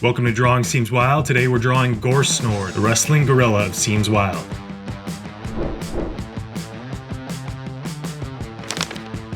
Welcome to Drawing Seems Wild. Today we're drawing Gorsnore, the wrestling gorilla of Seamswild.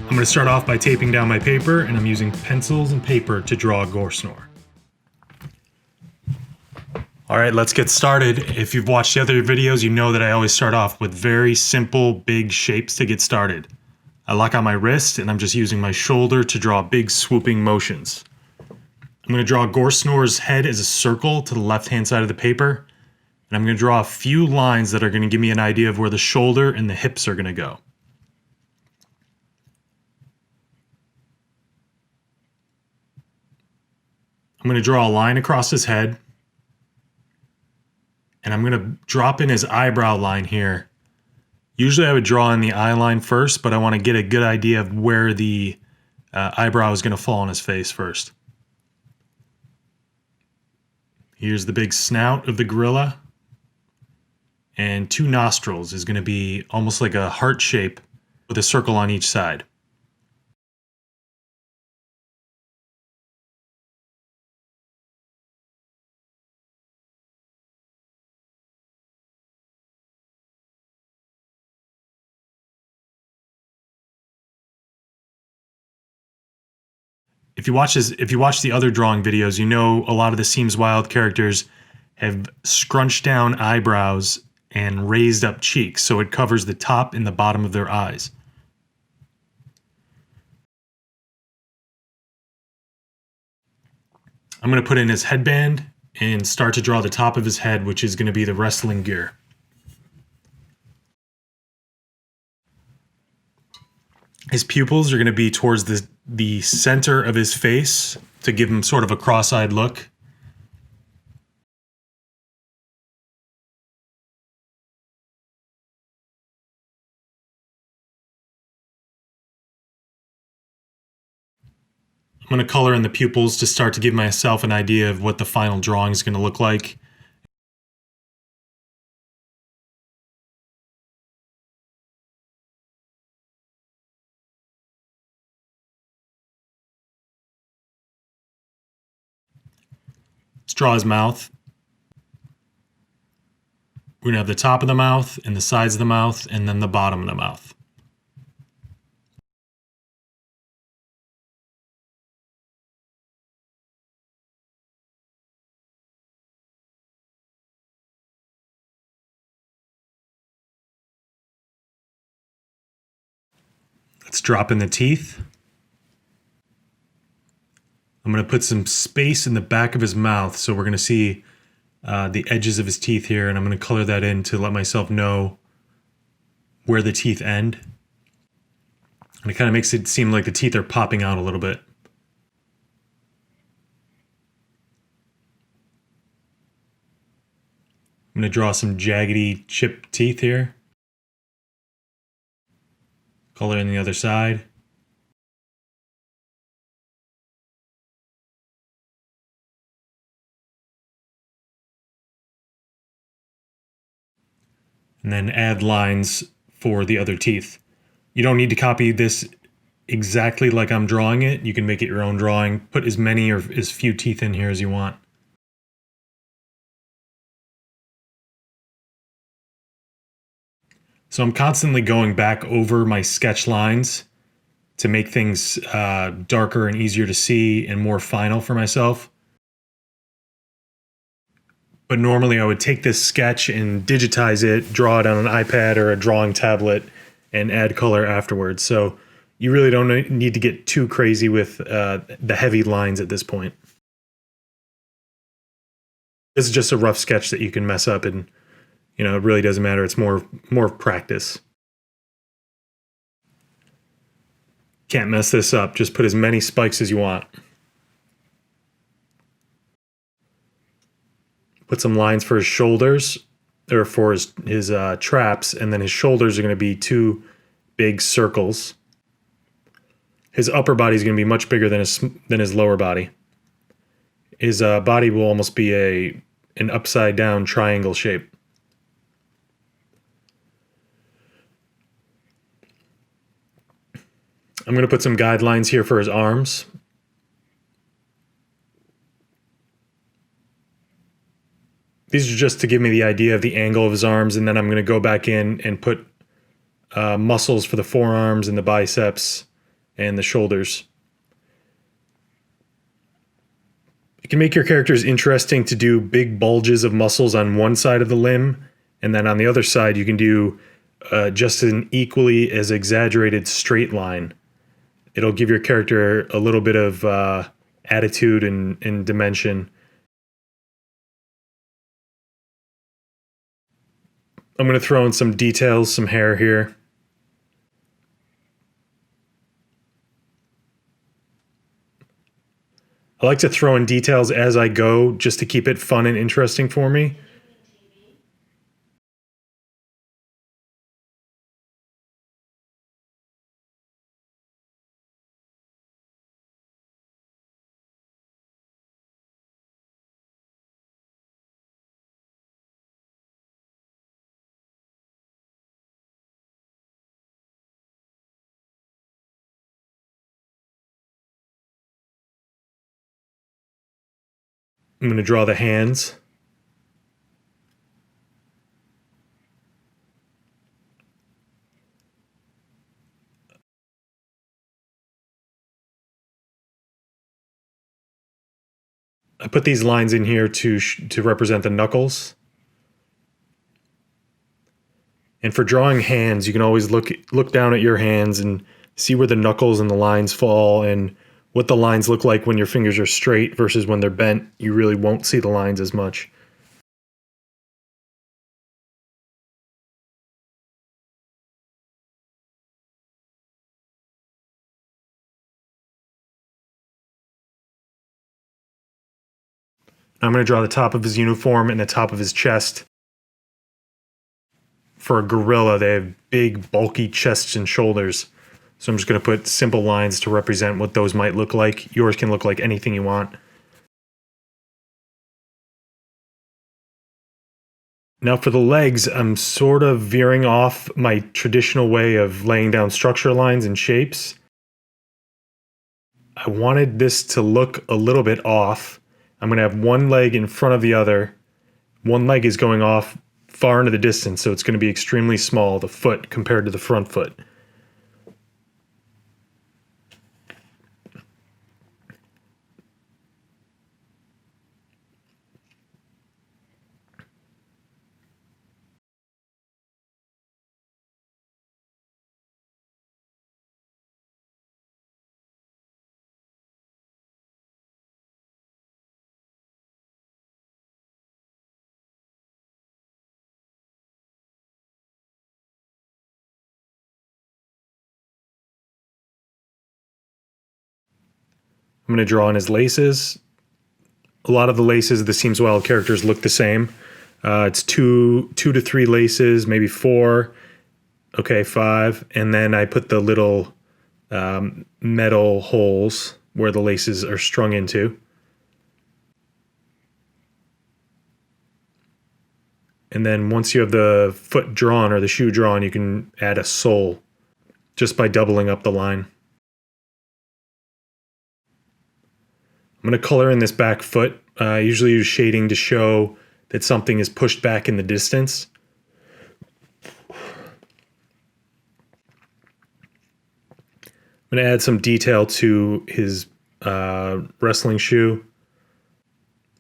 I'm going to start off by taping down my paper, and I'm using pencils and paper to draw Gorsnore. Alright, let's get started. If you've watched the other videos, you know that I always start off with very simple, big shapes to get started. I lock on my wrist, and I'm just using my shoulder to draw big swooping motions. I'm going to draw Gorsnore's head as a circle to the left-hand side of the paper, and I'm going to draw a few lines that are going to give me an idea of where the shoulder and the hips are going to go. I'm going to draw a line across his head, and I'm going to drop in his eyebrow line here. Usually I would draw in the eye line first, but I want to get a good idea of where the eyebrow is going to fall on his face first. Here's the big snout of the gorilla, and two nostrils is going to be almost like a heart shape with a circle on each side. If you watch the other drawing videos, you know a lot of the Seamswild characters have scrunched down eyebrows and raised up cheeks, so it covers the top and the bottom of their eyes. I'm going to put in his headband and start to draw the top of his head, which is going to be the wrestling gear. His pupils are going to be towards the center of his face to give him sort of a cross-eyed look. I'm going to color in the pupils to start to give myself an idea of what the final drawing is going to look like. Let's draw his mouth. We're going to have the top of the mouth and the sides of the mouth and then the bottom of the mouth. Let's drop in the teeth. I'm going to put some space in the back of his mouth, so we're going to see the edges of his teeth here, and I'm going to color that in to let myself know where the teeth end. And it kind of makes it seem like the teeth are popping out a little bit. I'm going to draw some jaggedy chipped teeth here. Color in the other side. And then add lines for the other teeth. You don't need to copy this exactly like I'm drawing it. You can make it your own drawing. Put as many or as few teeth in here as you want. So I'm constantly going back over my sketch lines to make things darker and easier to see and more final for myself. But normally I would take this sketch and digitize it, draw it on an iPad or a drawing tablet, and add color afterwards. So you really don't need to get too crazy with the heavy lines at this point. This is just a rough sketch that you can mess up, and it really doesn't matter. It's more practice. Can't mess this up. Just put as many spikes as you want. Put some lines for his shoulders, or for his traps, and then his shoulders are going to be two big circles. His upper body is going to be much bigger than his lower body. His body will almost be an upside down triangle shape. I'm going to put some guidelines here for his arms. These are just to give me the idea of the angle of his arms, and then I'm going to go back in and put muscles for the forearms and the biceps and the shoulders. It can make your characters interesting to do big bulges of muscles on one side of the limb, and then on the other side you can do just an equally as exaggerated straight line. It'll give your character a little bit of attitude and dimension. I'm going to throw in some details, some hair here. I like to throw in details as I go just to keep it fun and interesting for me. I'm going to draw the hands. I put these lines in here to represent the knuckles. And for drawing hands, you can always look down at your hands and see where the knuckles and the lines fall and what the lines look like when your fingers are straight versus when they're bent. You really won't see the lines as much. I'm going to draw the top of his uniform and the top of his chest. For a gorilla, they have big, bulky chests and shoulders. So I'm just going to put simple lines to represent what those might look like. Yours can look like anything you want. Now for the legs, I'm sort of veering off my traditional way of laying down structure lines and shapes. I wanted this to look a little bit off. I'm going to have one leg in front of the other. One leg is going off far into the distance, so it's going to be extremely small, the foot compared to the front foot. I'm going to draw in his laces. A lot of the laces of the Seamswild characters look the same. It's two to three laces, maybe 4. Okay, 5. And then I put the little metal holes where the laces are strung into. And then once you have the foot drawn or the shoe drawn, you can add a sole just by doubling up the line. I'm going to color in this back foot. I usually use shading to show that something is pushed back in the distance. I'm going to add some detail to his wrestling shoe.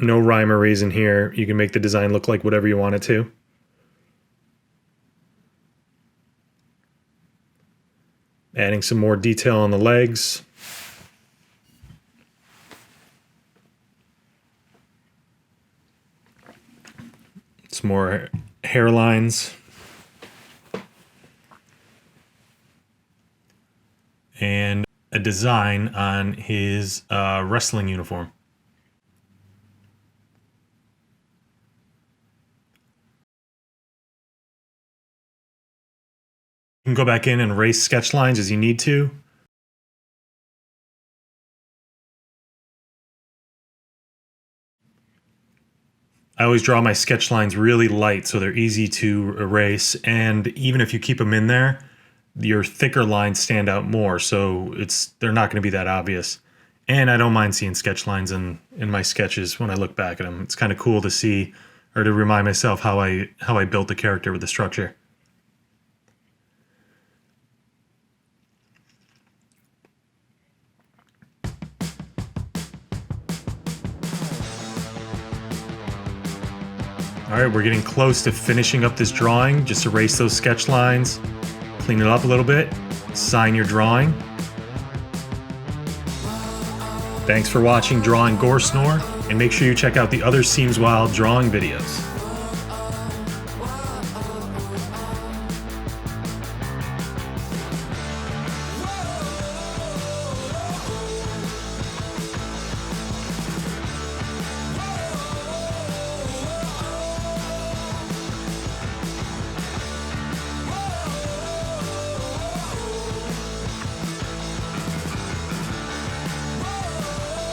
No rhyme or reason here. You can make the design look like whatever you want it to. Adding some more detail on the legs. Some more hairlines. And a design on his wrestling uniform. You can go back in and erase sketch lines as you need to. I always draw my sketch lines really light so they're easy to erase, and even if you keep them in there, your thicker lines stand out more, so they're not going to be that obvious. And I don't mind seeing sketch lines in my sketches when I look back at them. It's kind of cool to see or to remind myself how I built the character with the structure. All right, we're getting close to finishing up this drawing. Just erase those sketch lines, clean it up a little bit, sign your drawing. Thanks for watching Drawing Goresnore, and make sure you check out the other Seamswild drawing videos.